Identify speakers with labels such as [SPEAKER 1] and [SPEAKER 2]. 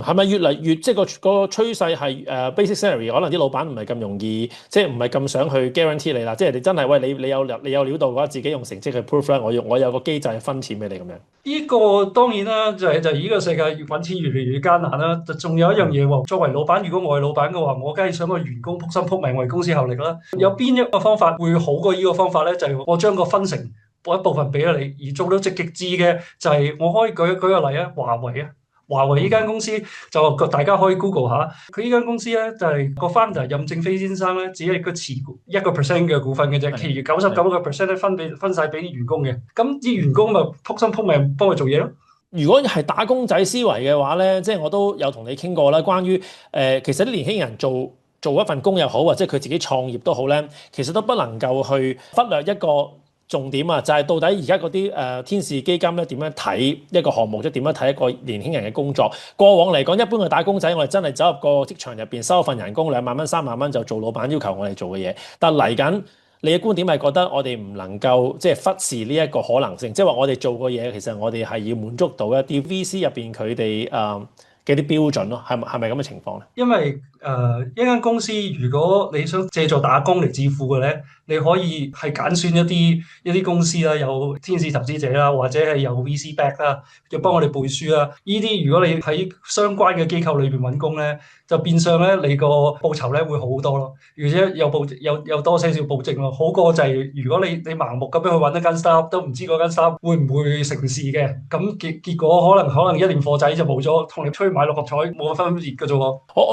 [SPEAKER 1] 係咪越嚟越即係個趨勢係basic salary，可能啲老闆唔係咁容易，即係唔係咁想去 guarantee 你啦。即係你真係喂你有料到嘅話，自己用成績去 prove 啦。我有個機制去分錢俾你咁樣。
[SPEAKER 2] 呢個當然啦，就係呢個世界越揾錢越嚟越艱難啦。仲有一樣
[SPEAKER 1] 嗯
[SPEAKER 2] 嘢喎，作為老闆，如果我係老闆嘅話，我梗係想個員工撲心撲命為公司效力啦。有
[SPEAKER 1] 嗯
[SPEAKER 2] 邊一個方法會好過呢個方法咧？就係我將個分成撥一部分俾咗你，而做到極致嘅就係我可以舉個例啊，華為啊。華為呢間
[SPEAKER 1] 嗯
[SPEAKER 2] 公司就大家可以 Google 下，佢呢間公司咧就係個 founder 任正非先生咧，只係個持1%嘅股份嘅啫，其
[SPEAKER 1] 係
[SPEAKER 2] 餘99%咧分晒俾啲員工嘅，咁啲員工咪撲心撲命幫佢做嘢咯。
[SPEAKER 1] 如果係打工仔思維嘅話咧，即係我都有同你傾過啦。關於其實啲年輕人做一份工又好，或者佢自己創業都好咧，其實都不能夠去忽略一個重點啊，就係到底而家嗰啲天使基金咧點樣睇一個項目，即係點樣睇一個年輕人嘅工作。過往嚟講，一般嘅打工仔，我哋真係走入個職場入邊收一份人工2萬蚊、3萬蚊就做老闆要求我哋做嘅嘢。但嚟緊你嘅觀點係覺得我哋唔能夠即係忽視呢一個可能性，即係話我哋做個嘢其實我哋係要滿足到一啲 VC 入邊佢哋嘅啲標準咯，係咪咁嘅情況咧？
[SPEAKER 2] 因為一間公司如果你想借助打工嚟致富嘅咧，你可以係揀選一啲公司啦，有天使投資者啦，或者係有 VC back 啦，就幫我哋背書啦。呢啲如果你喺相關嘅機構裏邊揾工咧，就變相咧你個報酬咧會好好多咯，而且有多些少保證咯，好過就係如果你盲目咁樣去揾一間 startup，都唔知嗰間 startup 會唔會成事嘅，咁結果可能一年貨仔就冇咗，同你出去買六合彩冇乜分別嘅啫喎。
[SPEAKER 1] 我